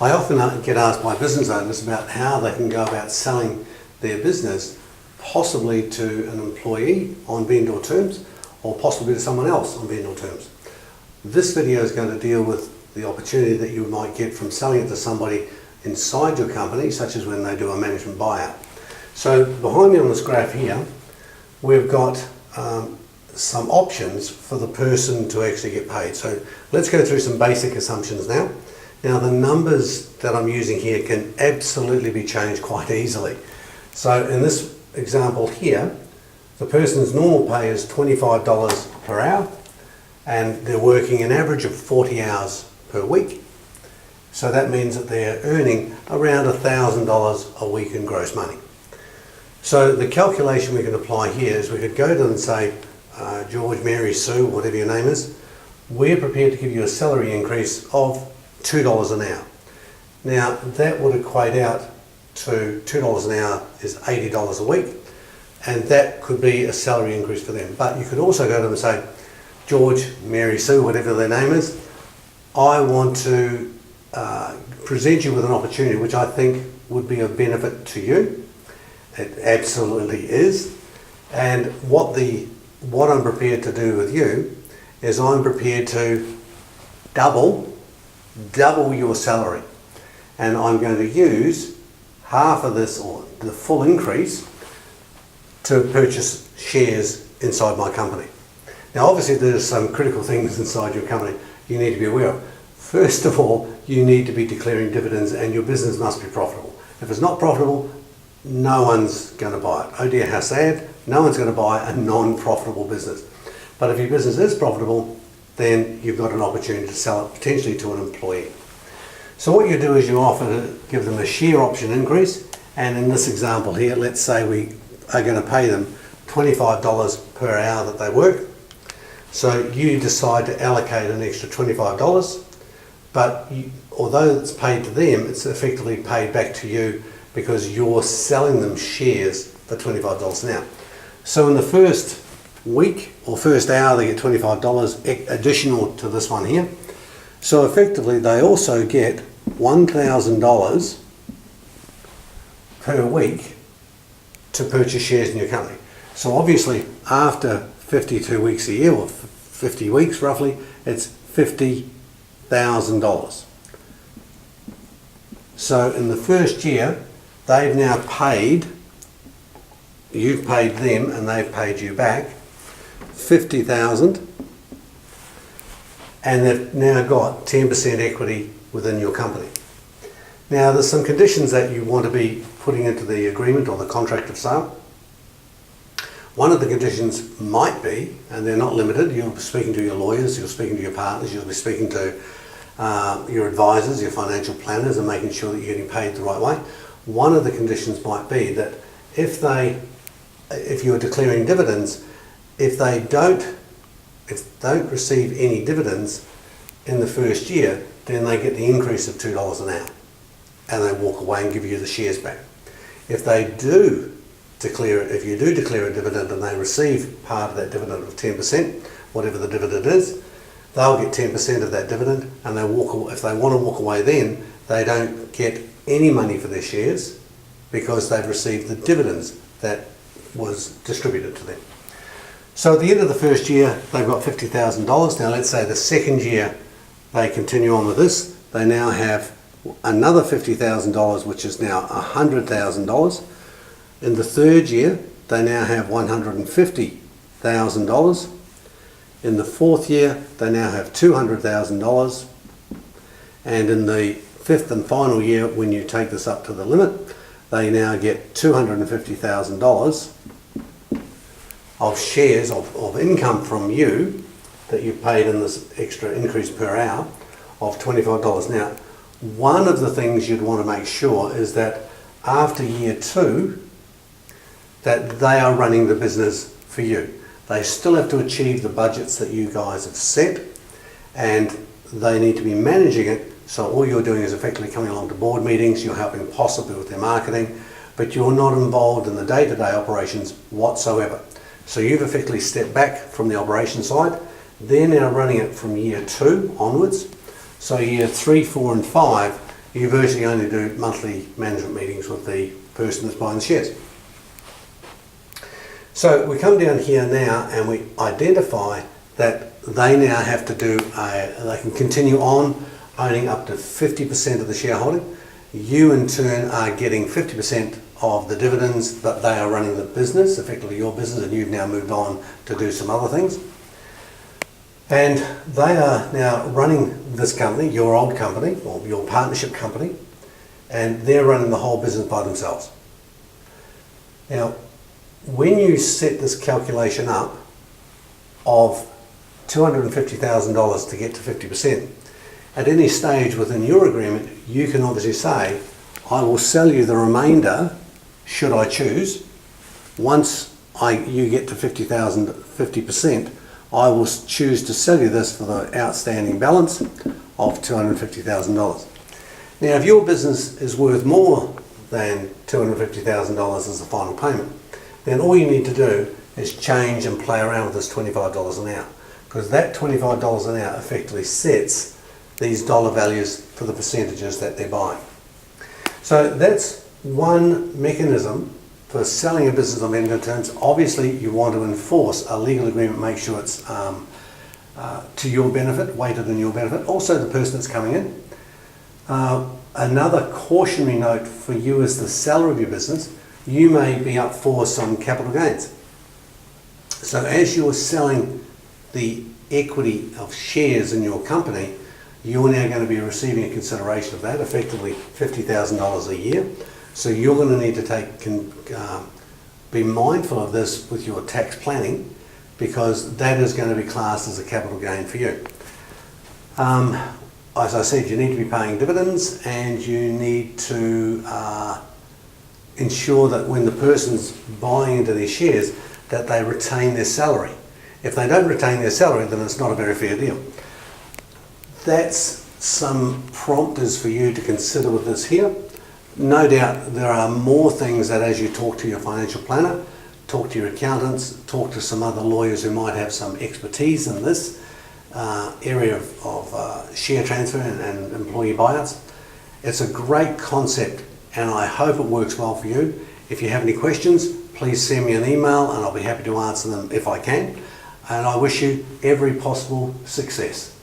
I often get asked by business owners about how they can go about selling their business, possibly to an employee on vendor terms, or possibly to someone else on vendor terms. This video is going to deal with the opportunity that you might get from selling it to somebody inside your company, such as when they do a management buyout. So behind me on this graph here, we've got some options for the person to actually get paid. So let's go through some basic assumptions now. Now the numbers that I'm using here can absolutely be changed quite easily. So in this example here, the person's normal pay is $25 per hour and they're working an average of 40 hours per week. So that means that they're earning around $1,000 a week in gross money. So the calculation we can apply here is we could go to them and say, George, Mary, Sue, whatever your name is, we're prepared to give you a salary increase of $2 an hour. Now that would equate out to $2 an hour is $80 a week, and that could be a salary increase for them. But you could also go to them and say, George, Mary, Sue, whatever their name is, I want to present you with an opportunity which I think would be of benefit to you. It absolutely is. And what I'm prepared to do with you is I'm prepared to double your salary. And I'm going to use half of this, or the full increase, to purchase shares inside my company. Now obviously there's some critical things inside your company you need to be aware of. First of all, you need to be declaring dividends and your business must be profitable. If it's not profitable, no one's going to buy it. Oh dear, how sad. No one's going to buy a non-profitable business. But if your business is profitable, then you've got an opportunity to sell it potentially to an employee. So what you do is you offer to give them a share option increase, and in this example here, let's say we are going to pay them $25 per hour that they work. So you decide to allocate an extra $25, but although it's paid to them, it's effectively paid back to you because you're selling them shares for $25 an hour. So in the first week or first hour, they get $25 additional to this one here. So effectively, they also get $1,000 per week to purchase shares in your company. So obviously, after 52 weeks a year, or 50 weeks roughly, it's $50,000. So in the first year, they've now paid, you've paid them and they've paid you back $50,000, and they've now got 10% equity within your company. Now there's some conditions that you want to be putting into the agreement or the contract of sale. One of the conditions might be, and they're not limited, you'll be speaking to your lawyers, you're speaking to your partners, you'll be speaking to your advisors, your financial planners, and making sure that you're getting paid the right way. One of the conditions might be that if you're declaring dividends, if they don't receive any dividends in the first year, then they get the increase of $2 an hour and they walk away and give you the shares back. If you do declare a dividend and they receive part of that dividend of 10%, whatever the dividend is, they'll get 10% of that dividend, and if they want to walk away, then they don't get any money for their shares because they've received the dividends that was distributed to them. So at the end of the first year, they've got $50,000. Now let's say the second year they continue on with this, they now have another $50,000, which is now $100,000. In the third year, they now have $150,000. In the fourth year, they now have $200,000. And in the fifth and final year, when you take this up to the limit, they now get $250,000 of shares of income from you that you've paid in this extra increase per hour of $25. Now, one of the things you'd want to make sure is that after year 2, that they are running the business for you. They still have to achieve the budgets that you guys have set, and they need to be managing it. So all you're doing is effectively coming along to board meetings, you're helping possibly with their marketing, but you're not involved in the day-to-day operations whatsoever. So you've effectively stepped back from the operation side. They're now running it from year 2 onwards. So year 3, 4 and 5, You virtually only do monthly management meetings with the person that's buying the shares. So we come down here now and we identify that they now have to do they can continue on owning up to 50% of the shareholding. You in turn are getting 50% of the dividends, but they are running the business, effectively your business, and you've now moved on to do some other things. And they are now running this company, your old company, or your partnership company, and they're running the whole business by themselves. Now, when you set this calculation up of $250,000 to get to 50%, at any stage within your agreement, you can obviously say, I will sell you the remainder, should I choose. Once you get to 50%, I will choose to sell you this for the outstanding balance of $250,000. Now, if your business is worth more than $250,000 as the final payment, then all you need to do is change and play around with this $25 an hour, because that $25 an hour effectively sets these dollar values for the percentages that they're buying. So that's one mechanism for selling a business on vendor terms. Obviously, you want to enforce a legal agreement, make sure it's to your benefit, weighted in your benefit, also the person that's coming in. Another cautionary note for you as the seller of your business, you may be up for some capital gains. So as you're selling the equity of shares in your company, you're now going to be receiving a consideration of that, effectively $50,000 a year. So you're going to need to be mindful of this with your tax planning, because that is going to be classed as a capital gain for you. As I said, you need to be paying dividends, and you need to ensure that when the person's buying into their shares, that they retain their salary. If they don't retain their salary, then it's not a very fair deal. That's some prompters for you to consider with this here. No doubt there are more things that, as you talk to your financial planner, talk to your accountants, talk to some other lawyers who might have some expertise in this area of share transfer and employee buyouts. It's a great concept, and I hope it works well for you. If you have any questions, please send me an email and I'll be happy to answer them if I can. And I wish you every possible success.